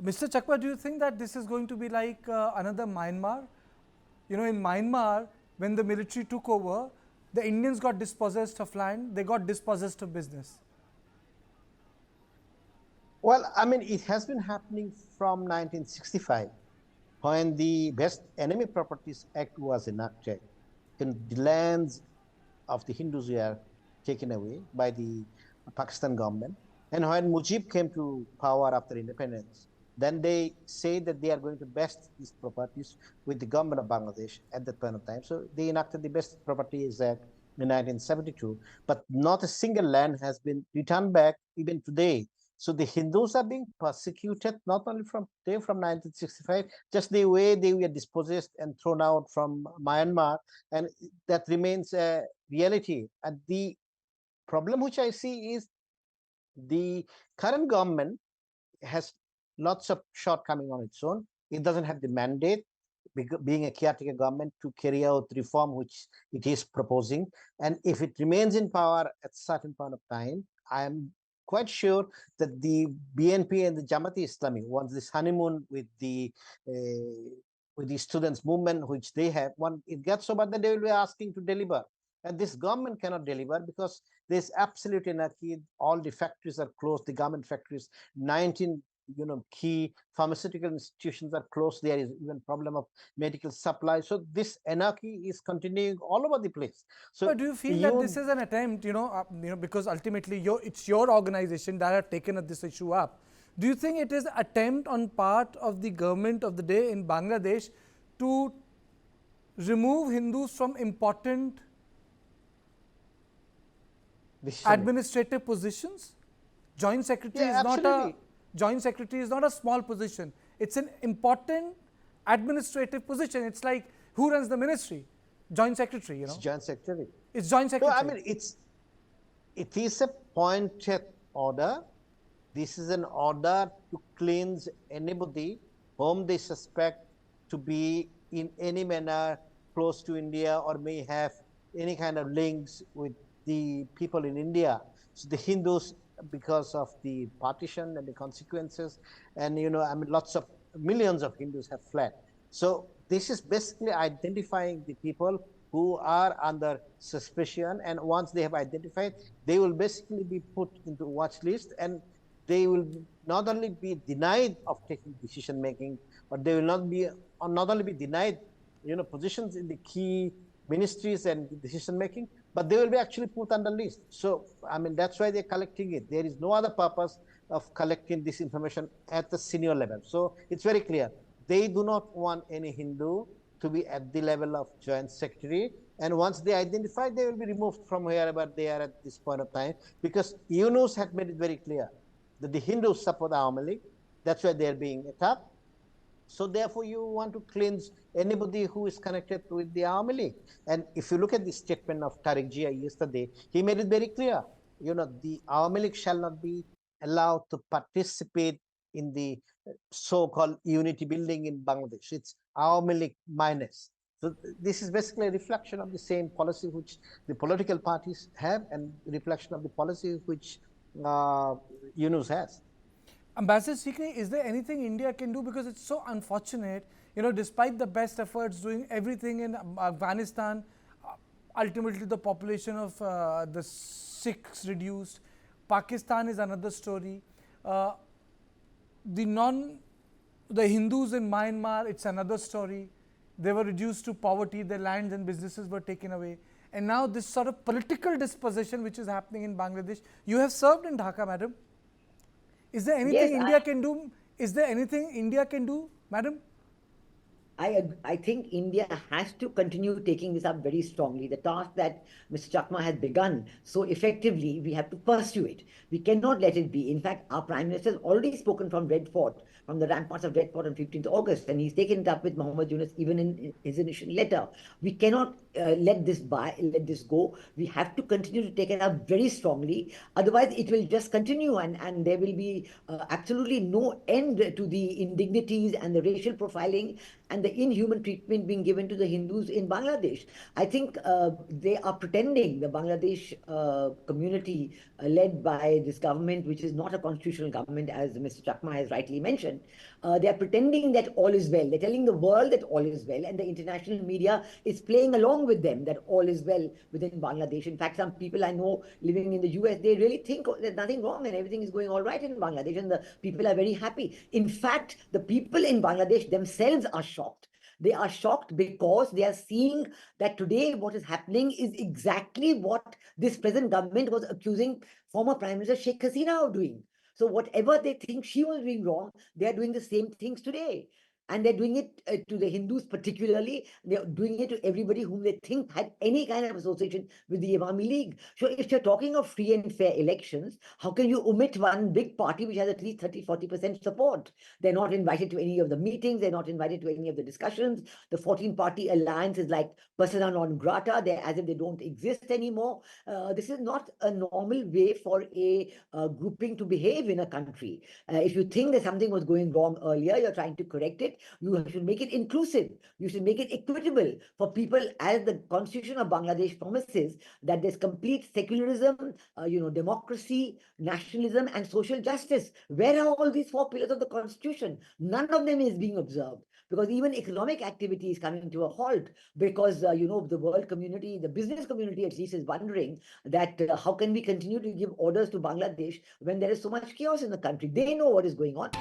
Mr. Chakma, do you think that this is going to be like another Myanmar? You know, in Myanmar, when the military took over, the Indians got dispossessed of land, they got dispossessed of business. Well, I mean, it has been happening from 1965, when the Best Enemy Properties Act was enacted. And the lands of the Hindus were taken away by the Pakistan government. And when Mujib came to power after independence, then they say that they are going to vest these properties with the government of Bangladesh at that point of time. So they enacted the Best Properties Act in 1972, but not a single land has been returned back even today. So the Hindus are being persecuted not only from today, from 1965, just the way they were dispossessed and thrown out from Myanmar, and that remains a reality. And the problem which I see is the current government has lots of shortcomings on its own. It doesn't have the mandate, being a caretaker government, to carry out reform which it is proposing. And if it remains in power at a certain point of time, I am quite sure that the BNP and the Jamaat-e-Islami, once this honeymoon with the students' movement which they have, when it gets over, then they will be asking to deliver. And this government cannot deliver because there's absolute anarchy. All the factories are closed, the government factories. 19 key pharmaceutical institutions are closed. There is even problem of medical supply. So this anarchy is continuing all over the place. So but do you feel that this is an attempt, because ultimately it's your organization that have taken this issue up. Do you think it is an attempt on part of the government of the day in Bangladesh to remove Hindus from important administrative positions? Joint secretary is not a small position. It's an important administrative position. It's like, who runs the ministry? Joint secretary, It's joint secretary. It's joint secretary. No, I mean, it is a pointed order. This is an order to cleanse anybody whom they suspect to be in any manner close to India or may have any kind of links with the people in India. So the Hindus, because of the partition and the consequences, and lots of millions of Hindus have fled. So this is basically identifying the people who are under suspicion, and once they have identified, they will basically be put into watch list, and they will not only be denied of taking decision making, but they will not only be denied positions in the key ministries and decision making, but they will be actually put on the list. So, I mean, that's why they're collecting it. There is no other purpose of collecting this information at the senior level. So it's very clear. They do not want any Hindu to be at the level of joint secretary. And once they identify, they will be removed from wherever they are at this point of time, because Yunus had made it very clear that the Hindus support the Awami League. That's why they're being attacked. So therefore, you want to cleanse anybody who is connected with the Awami League. And if you look at the statement of Tariq Jia yesterday, he made it very clear. The Awami League shall not be allowed to participate in the so-called unity building in Bangladesh. It's Awami League minus. So this is basically a reflection of the same policy which the political parties have, and reflection of the policy which Yunus has. Ambassador Sikri, is there anything India can do? Because it's so unfortunate, despite the best efforts, doing everything in Afghanistan, ultimately the population of the Sikhs reduced. Pakistan is another story. The Hindus in Myanmar, it's another story. They were reduced to poverty, their lands and businesses were taken away. And now this sort of political dispossession which is happening in Bangladesh. You have served in Dhaka, madam. Is there anything India can do? Is there anything India can do, madam? I think India has to continue taking this up very strongly. The task that Mr. Chakma has begun so effectively, we have to pursue it. We cannot let it be. In fact, our Prime Minister has already spoken from Red Fort, from the ramparts of Red Fort on 15th August, and he's taken it up with Muhammad Yunus even in his initial letter. We cannot let this go. We have to continue to take it up very strongly. Otherwise, it will just continue, and there will be absolutely no end to the indignities and the racial profiling and the inhuman treatment being given to the Hindus in Bangladesh. I think they are pretending, the Bangladesh community led by this government, which is not a constitutional government, as Mr. Chakma has rightly mentioned, they are pretending that all is well. They're telling the world that all is well, and the international media is playing along with them that all is well within Bangladesh. In fact, some people I know living in the US, they really think there's nothing wrong and everything is going all right in Bangladesh, and the people are very happy. In fact, the people in Bangladesh themselves are shocked. They are shocked because they are seeing that today what is happening is exactly what this present government was accusing former Prime Minister Sheikh Hasina of doing. So whatever they think she was doing wrong, they are doing the same things today. And they're doing it to the Hindus particularly. They're doing it to everybody whom they think had any kind of association with the Awami League. So if you're talking of free and fair elections, how can you omit one big party which has at least 30-40% support? They're not invited to any of the meetings. They're not invited to any of the discussions. The 14-party alliance is like persona non grata. They're as if they don't exist anymore. This is not a normal way for a grouping to behave in a country. If you think that something was going wrong earlier, you're trying to correct it. You should make it inclusive. You should make it equitable for people, as the Constitution of Bangladesh promises, that there's complete secularism, democracy, nationalism, and social justice. Where are all these 4 pillars of the Constitution? None of them is being observed, because even economic activity is coming to a halt, because the world community, the business community at least, is wondering that how can we continue to give orders to Bangladesh when there is so much chaos in the country. They know what is going on.